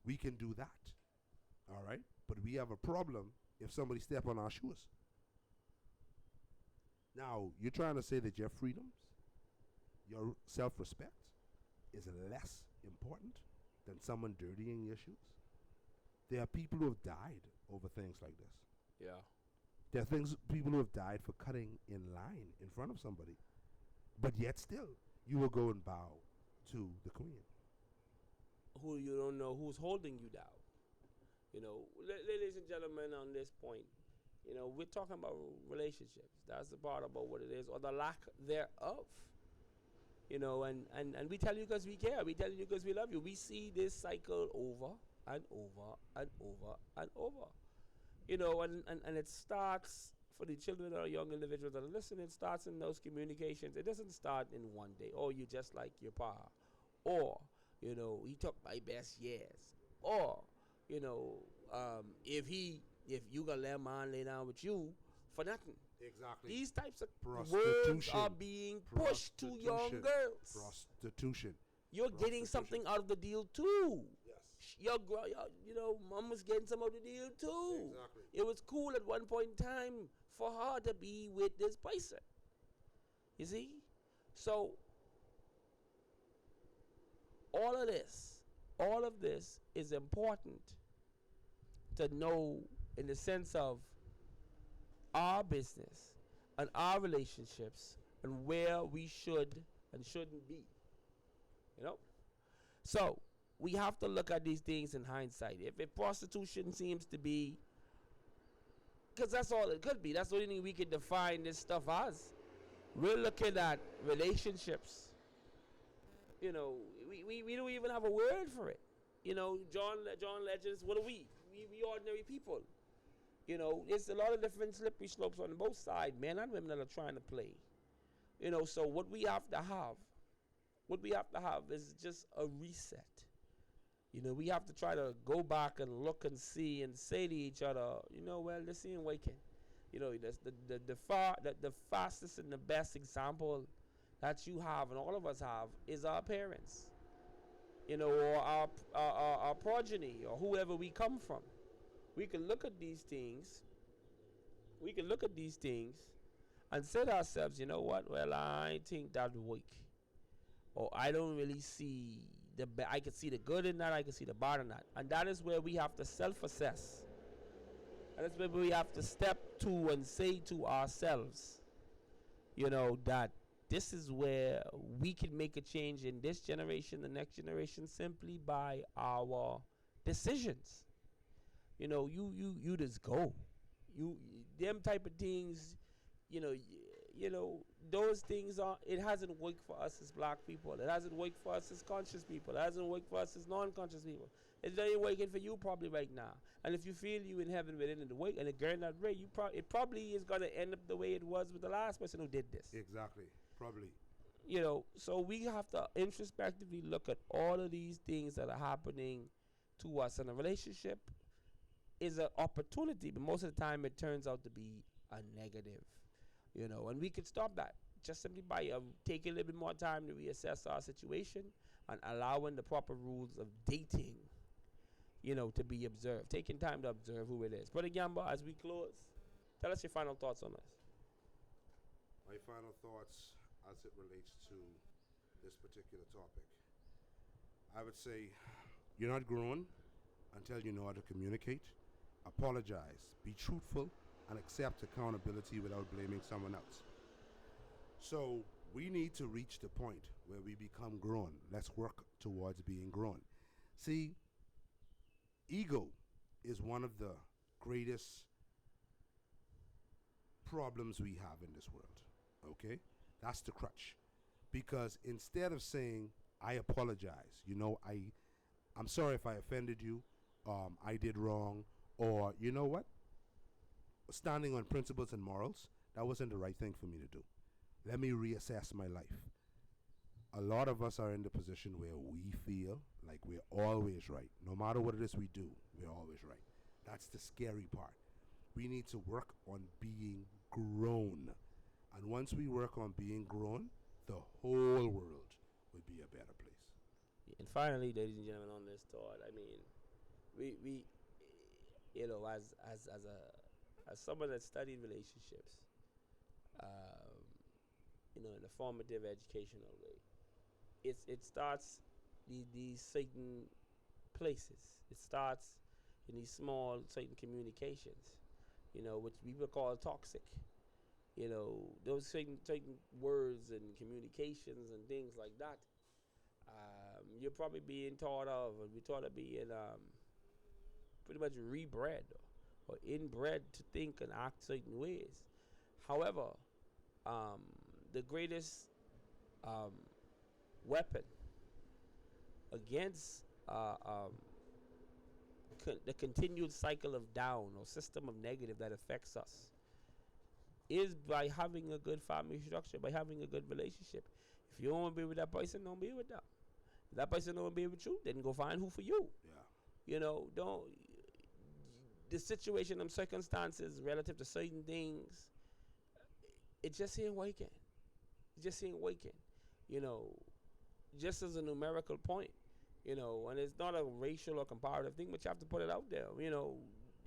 We can do that. All right, but we have a problem if somebody step on our shoes. Now, you're trying to say that your freedoms, your self-respect is less important than someone dirtying your shoes? There are people who have died over things like this.
Yeah.
There are people who have died for cutting in line in front of somebody. But yet still, you will go and bow to the queen.
Who you don't know who's holding you down. You know, ladies and gentlemen, on this point, you know, we're talking about relationships. That's the part about what it is, or the lack thereof. You know, and we tell you because we care. We tell you because we love you. We see this cycle over and over and over and over. You know, and it starts for the children or young individuals that are listening. It starts in those communications. It doesn't start in one day. Oh, you just like your pa. Or, you know, he took my best years. Or, you know, if you gonna let a man lay down with you for nothing.
Exactly.
These types of words are being pushed to young girls.
Prostitution.
You're getting something out of the deal too.
Yes.
You know, mom was getting some of the deal too.
Exactly.
It was cool at one point in time for her to be with this person. You see? So, all of this is important to know in the sense of our business and our relationships and where we should and shouldn't be. You know? So, we have to look at these things in hindsight. If prostitution seems to be, because that's all it could be, that's the only thing we can define this stuff as. We're looking at relationships. You know, we don't even have a word for it. You know, John Legends, what are we? We ordinary people. You know, there's a lot of different slippery slopes on both sides, men and women that are trying to play. You know, so what we have to have is just a reset. You know, we have to try to go back and look and see and say to each other, you know, well, this ain't working. You know, the fastest and the best example that you have and all of us have is our parents. You know, or our progeny, or whoever we come from. We can look at these things. And say to ourselves, you know what? Well, I think that work. Or I don't really see I can see the good in that, I can see the bad in that. And that is where we have to self-assess. And that's where we have to step to and say to ourselves, you know, that this is where we can make a change in this generation, the next generation, simply by our decisions. You know, you just go. Them type of things, you know, those things it hasn't worked for us as black people. It hasn't worked for us as conscious people. It hasn't worked for us as non-conscious people. It's not even working for you probably right now. And if you feel you in heaven within the way and it going that way, it probably is going to end up the way it was with the last person who did this.
Exactly. Probably.
You know, so we have to introspectively look at all of these things that are happening to us. And a relationship is an opportunity, but most of the time it turns out to be a negative. You know, and we could stop that just simply by taking a little bit more time to reassess our situation and allowing the proper rules of dating, you know, to be observed. Taking time to observe who it is. Brother Gamba, as we close, tell us your final thoughts on this.
My final thoughts as it relates to this particular topic. I would say you're not grown until you know how to communicate, apologize, be truthful, and accept accountability without blaming someone else. So we need to reach the point where we become grown. Let's work towards being grown. See, ego is one of the greatest problems we have in this world, okay? That's the crutch. Because instead of saying, I apologize, you know, I'm sorry if I offended you, I did wrong, or you know what? Standing on principles and morals, that wasn't the right thing for me to do. Let me reassess my life. A lot of us are in the position where we feel like we're always right. No matter what it is we do, we're always right. That's the scary part. We need to work on being grown. And once we work on being grown, the whole world would be a better place.
And finally, ladies and gentlemen, on this thought, I mean, we you know, as someone that studied relationships, you know, in a formative educational way, it starts these certain places. It starts in these small certain communications, you know, which people call toxic. You know, those certain words and communications and things like that. You're probably being taught of, and we taught of being pretty much rebred or inbred to think and act certain ways. However, the greatest weapon against the continued cycle of down or system of negative that affects us is by having a good family structure, by having a good relationship. If you don't want to be with that person, don't be with them. If that person don't want to be with you, then go find who for you.
Yeah.
You know, the situation and circumstances relative to certain things, it just ain't working. It just ain't working. You know, just as a numerical point, you know, and it's not a racial or comparative thing, but you have to put it out there. You know,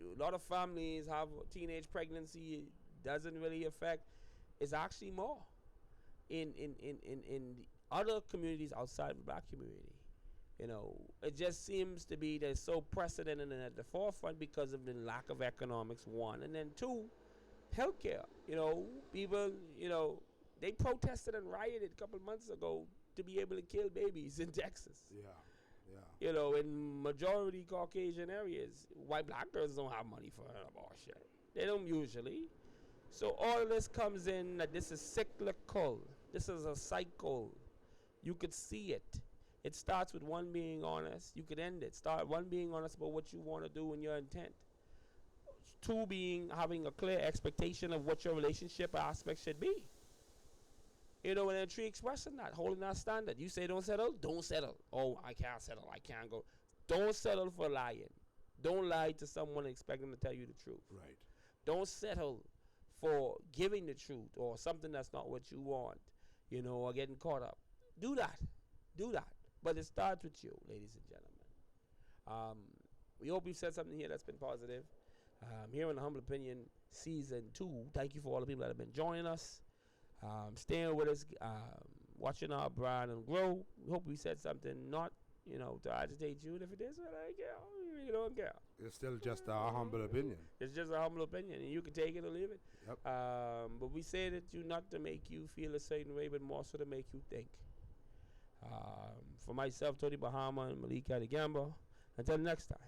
a lot of families have teenage pregnancy, doesn't really affect. It's actually more in the other communities outside of the black community. You know, it just seems to be that it's so precedented and at the forefront because of the lack of economics, one. And then two, healthcare. You know, people, you know, they protested and rioted a couple of months ago to be able to kill babies in Texas.
Yeah, yeah.
You know, in majority Caucasian areas, white black girls don't have money for an abortion. They don't usually. So all of this comes in that this is cyclical. This is a cycle. You could see it. It starts with one being honest. You could end it. Start one being honest about what you want to do and your intent. Two being having a clear expectation of what your relationship aspect should be. You know, and then three expressing that, holding that standard. You say don't settle. Oh, I can't settle. I can't go. Don't settle for lying. Don't lie to someone and expect them to tell you the truth.
Right.
Don't settle for giving the truth or something that's not what you want, you know, or getting caught up. Do that. But it starts with you, ladies and gentlemen. We hope we've said something here that's been positive. Here on the Humble Opinion Season 2, thank you for all the people that have been joining us, staying with us, watching our brand and grow. We hope we said something not, you know, to agitate you. And if it is, well, I care. You don't care.
It's still just our humble opinion.
It's just a humble opinion, and you can take it or leave it.
Yep.
But we say that not to make you feel a certain way, but more so to make you think. For myself, Tony Bahama, and Malika the Gamba, until next time.